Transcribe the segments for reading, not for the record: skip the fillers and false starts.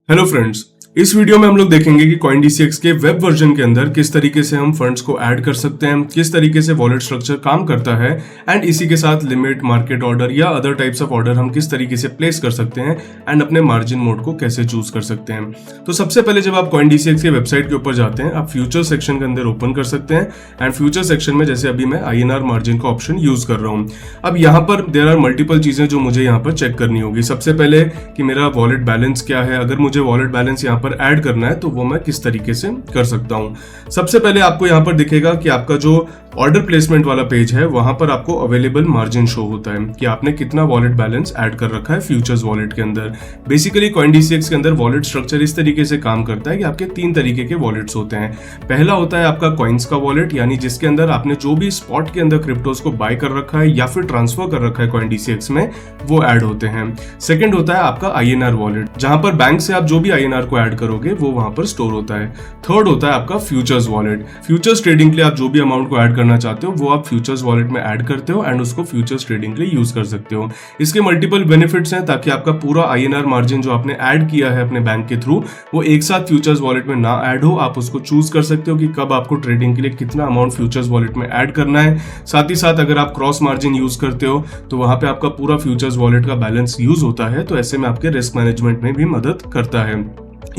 Hello friends, इस video में हम लोग देखेंगे कि CoinDCX के वेब वर्जन के अंदर किस तरीके से हम फंड्स को ऐड कर सकते हैं, किस तरीके से वॉलेट स्ट्रक्चर काम करता है एंड इसी के साथ लिमिट, मार्केट ऑर्डर या अदर टाइप्स ऑफ ऑर्डर हम किस तरीके से प्लेस कर सकते हैं एंड अपने मार्जिन मोड को कैसे चूज कर सकते हैं। तो सबसे पहले जब आप CoinDCX के वेबसाइट के ऊपर जाते हैं, आप फ्यूचर सेक्शन के अंदर ओपन कर सकते हैं एंड फ्यूचर सेक्शन में जैसे अभी मैं INR मार्जिन का ऑप्शन यूज कर रहा हूँ। अब यहाँ पर देयर आर मल्टीपल चीजें जो मुझे यहाँ पर चेक करनी होगी। सबसे पहले कि मेरा वॉलेट बैलेंस क्या है, अगर मुझे वॉलेट बैलेंस यहाँ पर ऐड करना है तो वो मैं किस तरीके से कर सकता हूं। सबसे पहले आपको यहां पर दिखेगा कि आपका जो ऑर्डर प्लेसमेंट वाला पेज है वहां पर आपको अवेलेबल मार्जिन शो होता है कि आपने कितना वॉलेट बैलेंस ऐड कर रखा है फ्यूचर्स वॉलेट के अंदर। बेसिकली CoinDCX के अंदर वॉलेट स्ट्रक्चर इस तरीके से काम करता है कि आपके 3 तरीके के वॉलेट्स होते हैं। पहला होता है आपका कॉइन्स का वॉलेट, यानी जिसके अंदर आपने जो भी स्पॉट के अंदर क्रिप्टोज को बाय कर रखा है या फिर ट्रांसफर कर रखा है CoinDCX में, वो ऐड होते हैं। सेकंड होता है आपका INR वॉलेट, जहां पर बैंक से आप जो भी INR को ऐड करोगे वो वहां पर स्टोर होता है। थर्ड होता है आपका फ्यूचर्स वॉलेट। फ्यूचर्स ट्रेडिंग के लिए आप जो भी अमाउंट को ऐड करना चाहते हो वो आप फ्यूचर्स वॉलेट में ऐड करते हो एंड उसको फ्यूचर्स ट्रेडिंग के लिए यूज कर सकते हो। इसके मल्टीपल बेनिफिट्स हैं ताकि आपका पूरा INR मार्जिन जो आपने ऐड किया है अपने बैंक के थ्रू वो एक साथ फ्यूचर्स वॉलेट में ना ऐड हो। आप उसको चूज कर सकते हो कि कब आपको ट्रेडिंग के लिए कितना अमाउंट फ्यूचर्स वॉलेट में ऐड करना है। साथ ही साथ अगर आप क्रॉस मार्जिन यूज करते हो तो वहां पे आपका पूरा फ्यूचर्स वॉलेट का बैलेंस यूज होता है, तो ऐसे में आपके रिस्क मैनेजमेंट में भी मदद करता है।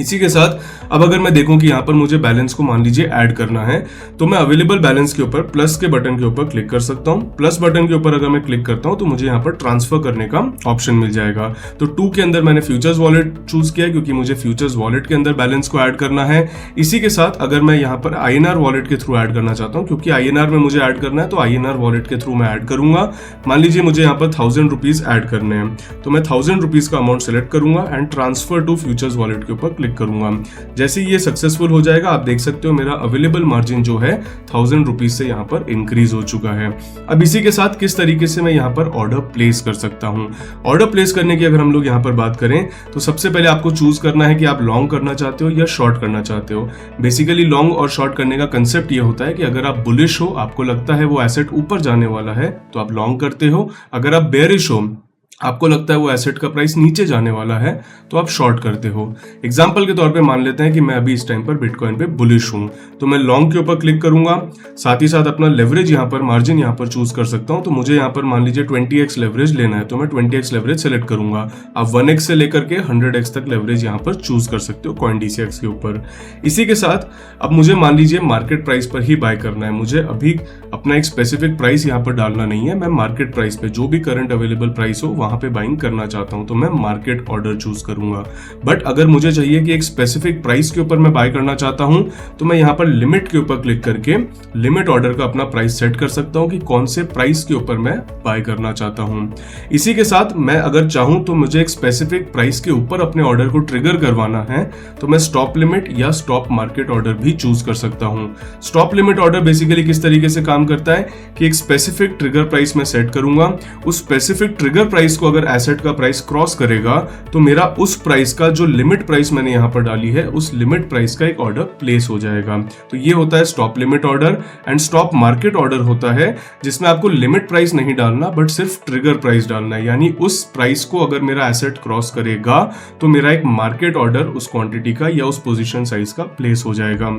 इसी के साथ अब अगर मैं देखूं कि यहाँ पर मुझे बैलेंस को मान लीजिए ऐड करना है तो मैं अवेलेबल बैलेंस के ऊपर प्लस के बटन के ऊपर क्लिक कर सकता हूँ। प्लस बटन के ऊपर अगर मैं क्लिक करता हूँ तो मुझे यहाँ पर ट्रांसफर करने का ऑप्शन मिल जाएगा। तो 2 के अंदर मैंने फ्यूचर्स वॉलेट चूज किया क्योंकि मुझे फ्यूचर्स वॉलेट के अंदर बैलेंस को ऐड करना है। इसी के साथ अगर मैं यहाँ पर INR वॉलेट के थ्रू ऐड करना चाहता हूँ, क्योंकि INR में मुझे ऐड करना है तो INR वॉलेट के थ्रू मैं ऐड करूंगा। मान लीजिए मुझे यहाँ पर 1000 रुपीज ऐड करने हैं तो मैं 1000 रुपीज का अमाउंट सेलेक्ट करूंगा and transfer to futures wallet के ऊपर क्लिक करूंगा। जैसे ये सक्सेसफुल हो जाएगा आप देख सकते हो मेरा अवेलेबल मार्जिन जो है 1000 रुपीज से यहाँ पर इंक्रीज हो चुका है। अब इसी के साथ किस तरीके से मैं यहाँ पर ऑर्डर प्लेस कर सकता हूँ। ऑर्डर प्लेस करने की अगर हम लोग यहाँ पर बात करें तो सबसे पहले आपको चूज करना है कि आप लॉन्ग करना चाहते हो या शॉर्ट करना चाहते हो। बेसिकली लॉन्ग और शॉर्ट करने का कंसेप्ट ये होता है कि अगर आप बुलिश हो, आपको लगता है वो एसेट ऊपर जाने वाला है तो आप लॉन्ग करते हो। अगर आप बेयरिश हो, आपको लगता है वो एसेट का प्राइस नीचे जाने वाला है तो आप शॉर्ट करते हो। एग्जांपल के तौर पे मान लेते हैं कि मैं अभी इस टाइम पर बिटकॉइन पे बुलिश हूं तो मैं लॉन्ग के ऊपर क्लिक करूंगा। साथ ही साथ अपना लेवरेज यहाँ पर, मार्जिन यहाँ पर चूज कर सकता हूं। तो मुझे यहाँ पर मान लीजिए 20x लेवरेज लेना है तो मैं 20x लेवरेज सेलेक्ट करूंगा। आप 1x से लेकर के 100x तक लेवरेज यहाँ पर चूज कर सकते हो CoinDCX के ऊपर। इसी के साथ अब मुझे मान लीजिए मार्केट प्राइस पर ही बाय करना है, मुझे अभी अपना एक स्पेसिफिक प्राइस यहाँ पर डालना नहीं है। मैं मार्केट प्राइस पे जो भी करंट अवेलेबल प्राइस हो वहां पे बाइंग करना चाहता हूं तो मैं मार्केट ऑर्डर चूज करूंगा। बट अगर मुझे चाहिए कि एक स्पेसिफिक प्राइस के ऊपर मैं बाय करना चाहता हूं तो मैं यहां पर लिमिट के ऊपर क्लिक करके लिमिट ऑर्डर का अपना प्राइस सेट कर सकता हूं कि कौन से प्राइस के ऊपर मैं बाय करना चाहता हूं। इसी के साथ मैं अगर चाहूं तो मुझे एक स्पेसिफिक प्राइस के ऊपर अपने ऑर्डर को ट्रिगर करवाना है तो मैं स्टॉप लिमिट या स्टॉप मार्केट ऑर्डर भी चूज कर सकता हूं। स्टॉप लिमिट ऑर्डर बेसिकली किस तरीके से काम करता है कि एक स्पेसिफिक ट्रिगर प्राइस मैं सेट करूंगा। उस स्पेसिफिक ट्रिगर प्राइस को अगर एसेट का प्राइस क्रॉस करेगा तो मेरा उस प्राइस का जो लिमिट प्राइस मैंने यहां पर डाली है उस लिमिट प्राइस का एक ऑर्डर प्लेस हो जाएगा। तो ये होता है stop limit order. And stop market order होता है जिसमें आपको लिमिट प्राइस नहीं डालना बट सिर्फ ट्रिगर प्राइस डालना है, यानी उस प्राइस को अगर मेरा एसेट क्रॉस करेगा तो मेरा एक मार्केट ऑर्डर उस क्वांटिटी का या उस पोजीशन साइज का प्लेस हो जाएगा।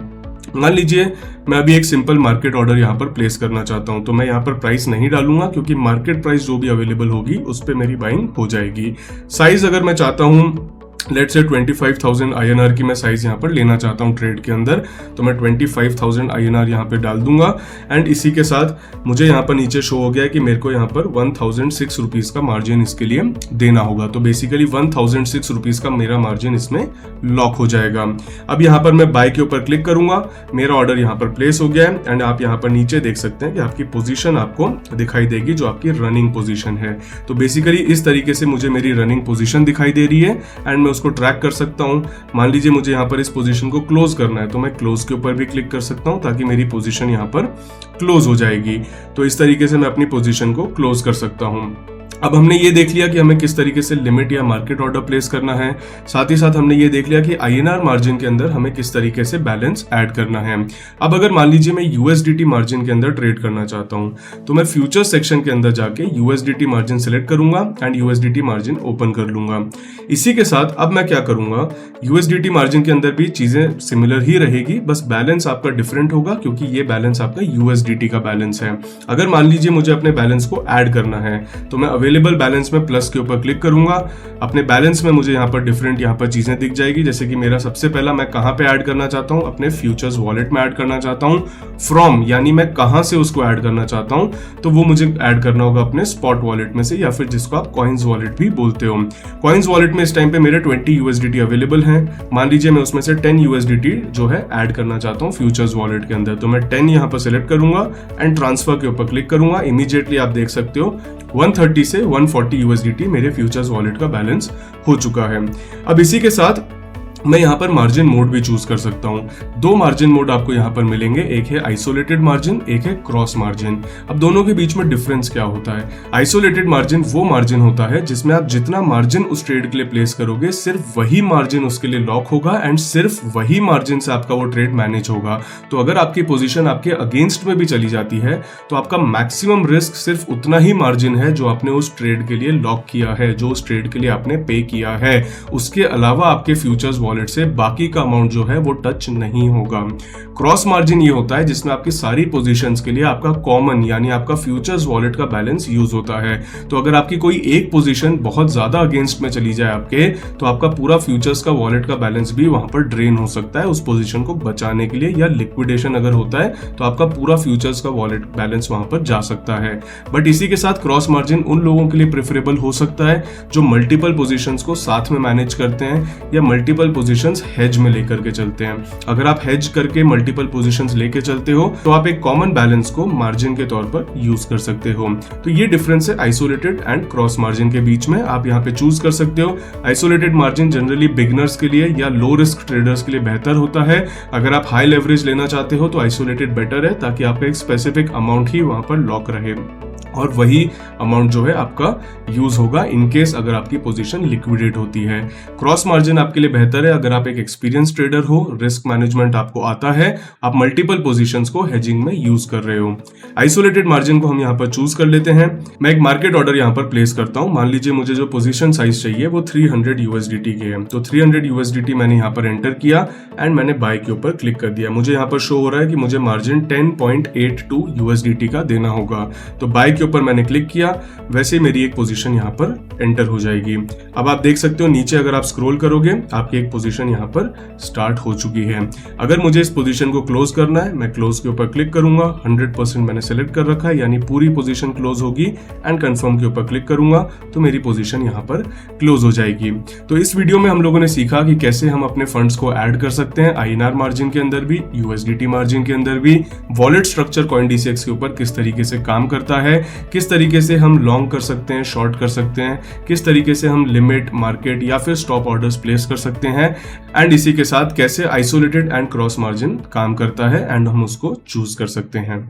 मान लीजिए मैं अभी एक सिंपल मार्केट ऑर्डर यहाँ पर प्लेस करना चाहता हूँ तो मैं यहाँ पर प्राइस नहीं डालूंगा क्योंकि मार्केट प्राइस जो भी अवेलेबल होगी उस पर मेरी बाइंग हो जाएगी। साइज अगर मैं चाहता हूँ लेट्स से 25,000 INR की मैं साइज यहाँ पर लेना चाहता हूँ ट्रेड के अंदर तो मैं 25,000 INR यहाँ पे डाल दूंगा। एंड इसी के साथ मुझे यहाँ पर नीचे शो हो गया है कि मेरे को यहाँ पर 1006 रुपीज का मार्जिन इसके लिए देना होगा। तो बेसिकली 1006 रुपीज का मेरा मार्जिन इसमें लॉक हो जाएगा। अब यहाँ पर मैं बाय के ऊपर क्लिक करूंगा, मेरा ऑर्डर यहाँ पर प्लेस हो गया है। एंड आप यहाँ पर नीचे देख सकते हैं कि आपकी पोजीशन आपको दिखाई देगी जो आपकी रनिंग पोजीशन है। तो बेसिकली इस तरीके से मुझे मेरी रनिंग पोजीशन दिखाई दे रही है एंड उसको ट्रैक कर सकता हूं। मान लीजिए मुझे यहां पर इस पोजीशन को क्लोज करना है तो मैं क्लोज के ऊपर भी क्लिक कर सकता हूं ताकि मेरी पोजीशन यहां पर क्लोज हो जाएगी। तो इस तरीके से मैं अपनी पोजीशन को क्लोज कर सकता हूं। अब हमने ये देख लिया कि हमें किस तरीके से लिमिट या मार्केट ऑर्डर प्लेस करना है, साथ ही साथ हमने ये देख लिया कि INR मार्जिन के अंदर हमें किस तरीके से बैलेंस ऐड करना है। अब अगर मान लीजिए मैं USDT मार्जिन के अंदर ट्रेड करना चाहता हूं, तो मैं फ्यूचर सेक्शन के अंदर जाके USDT मार्जिन सेलेक्ट करूंगा एंड USDT मार्जिन ओपन कर लूंगा। इसी के साथ अब मैं क्या करूंगा, USDT मार्जिन के अंदर भी चीजें सिमिलर ही रहेगी, बस बैलेंस आपका डिफरेंट होगा क्योंकि ये बैलेंस आपका USDT का बैलेंस है। अगर मान लीजिए मुझे अपने बैलेंस को ऐड करना है, तो मैं अवेलेबल बैलेंस में प्लस के ऊपर क्लिक करूंगा। अपने बैलेंस में मुझे यहाँ पर डिफरेंट यहाँ पर चीजें दिख जाएगी, जैसे कि मेरा सबसे पहला मैं कहाँ पे ऐड करना चाहता हूँ, अपने फ्यूचर्स वॉलेट में ऐड करना चाहता हूँ। फ्रॉम यानी मैं कहाँ से उसको ऐड करना चाहता हूँ, तो वो मुझे ऐड करना होगा अपने स्पॉट वॉलेट में से, या फिर जिसको आप कॉइन्स वॉलेट भी बोलते हो। कॉइन्स वॉलेट में इस टाइम पे मेरे 20 USDT अवेलेबल हैं। मान लीजिए मैं उसमें से 10 USDT जो है ऐड करना चाहता हूँ फ्यूचर्स वॉलेट के अंदर, तो मैं 10 यहाँ पर सिलेक्ट करूंगा एंड ट्रांसफर के ऊपर क्लिक करूंगा। इमीडिएटली आप देख सकते हो 130 से 140 USDT मेरे फ्यूचर्स वॉलेट का बैलेंस हो चुका है। अब इसी के साथ मैं यहाँ पर मार्जिन मोड भी चूज कर सकता हूँ। दो मार्जिन मोड आपको यहाँ पर मिलेंगे, एक है आइसोलेटेड मार्जिन, एक है क्रॉस मार्जिन। अब दोनों के बीच में डिफरेंस क्या होता है? आइसोलेटेड मार्जिन वो मार्जिन होता है जिसमें आप जितना मार्जिन उस ट्रेड के लिए प्लेस करोगे, सिर्फ वही मार्जिन उसके लिए लॉक होगा एंड सिर्फ वही मार्जिन से आपका वो ट्रेड मैनेज होगा। तो अगर आपकी पोजीशन आपके अगेंस्ट में भी चली जाती है, तो आपका मैक्सिमम रिस्क सिर्फ उतना ही मार्जिन है जो आपने उस ट्रेड के लिए लॉक किया है, जो उस ट्रेड के लिए आपने पे किया है। उसके अलावा आपके फ्यूचर्स वॉलेट से बाकी का अमाउंट जो है वो टच नहीं होगा। क्रॉस मार्जिन ये होता है जिसमें आपकी सारी पोजीशंस के लिए आपका कॉमन यानी आपका फ्यूचर्स वॉलेट का बैलेंस यूज होता है। तो अगर आपकी कोई एक पोजीशन बहुत ज्यादा अगेंस्ट में चली जाए आपके, तो आपका पूरा फ्यूचर्स का वॉलेट का बैलेंस भी वहां पर ड्रेन हो सकता है उस पोजीशन को बचाने के लिए, या लिक्विडेशन अगर होता है तो आपका पूरा फ्यूचर्स का वॉलेट बैलेंस वहां पर जा सकता है। बट इसी के साथ क्रॉस मार्जिन उन लोगों के लिए प्रेफरेबल हो सकता है जो मल्टीपल पोजीशंस को साथ में मैनेज करते हैं या मल्टीपल पोजीशंस हेज में लेकर के चलते हैं। अगर आप हेज करके मल्टीपल पोजीशंस लेके चलते हो, तो आप एक कॉमन बैलेंस को मार्जिन के तौर पर यूज कर सकते हो। तो ये डिफरेंस है आइसोलेटेड एंड क्रॉस मार्जिन के बीच में। आप यहाँ पे चूज कर सकते हो। आइसोलेटेड मार्जिन जनरली बिगिनर्स के लिए या लो रिस्क ट्रेडर्स के लिए बेहतर होता है। अगर आप हाई लेवरेज लेना चाहते हो तो आइसोलेटेड बेटर है, ताकि आपका एक स्पेसिफिक अमाउंट ही वहां पर लॉक रहे और वही अमाउंट जो है आपका यूज होगा इन केस अगर आपकी पोजीशन लिक्विडेट होती है। क्रॉस मार्जिन आपके लिए बेहतर है अगर आप एक एक्सपीरियंस ट्रेडर हो, रिस्क मैनेजमेंट आपको आता है, आप मल्टीपल पोजीशंस को हेजिंग में यूज कर रहे हो। आइसोलेटेड मार्जिन को हम यहाँ पर चूज कर लेते हैं। मैं एक मार्केट ऑर्डर यहाँ पर प्लेस करता हूँ। मान लीजिए मुझे जो पोजीशन साइज चाहिए वो 300 USDT के है, तो 300 USDT मैंने यहाँ पर एंटर किया एंड मैंने बाय के ऊपर क्लिक कर दिया। मुझे यहाँ पर शो हो रहा है कि मुझे मार्जिन 10.82 USDT का देना होगा, तो बाय के ऊपर मैंने क्लिक किया। वैसे मेरी एक पोजीशन यहाँ पर एंटर हो जाएगी। अब आप देख सकते हो नीचे अगर आप स्क्रॉल करोगे आपकी एक पोजीशन यहाँ पर स्टार्ट हो चुकी है। अगर मुझे इस पोजीशन को क्लोज करना है, मैं क्लोज के ऊपर क्लिक करूंगा। 100% मैंने सेलेक्ट कर रखा है, यानी पूरी पोजीशन क्लोज होगी एंड कंफर्म के ऊपर क्लिक करूंगा तो मेरी पोजीशन यहाँ पर क्लोज हो जाएगी। तो इस वीडियो में हम लोगों ने सीखा कि कैसे हम अपने फंड्स को ऐड कर सकते हैं INR मार्जिन के अंदर भी, USDT मार्जिन के अंदर भी। वॉलेट स्ट्रक्चर CoinDCX के ऊपर किस तरीके से काम करता है, किस तरीके से हम लॉन्ग कर सकते हैं, शॉर्ट कर सकते हैं, किस तरीके से हम लिमिट, मार्केट या फिर स्टॉप ऑर्डर्स प्लेस कर सकते हैं, एंड इसी के साथ कैसे आइसोलेटेड एंड क्रॉस मार्जिन काम करता है एंड हम उसको चूज कर सकते हैं।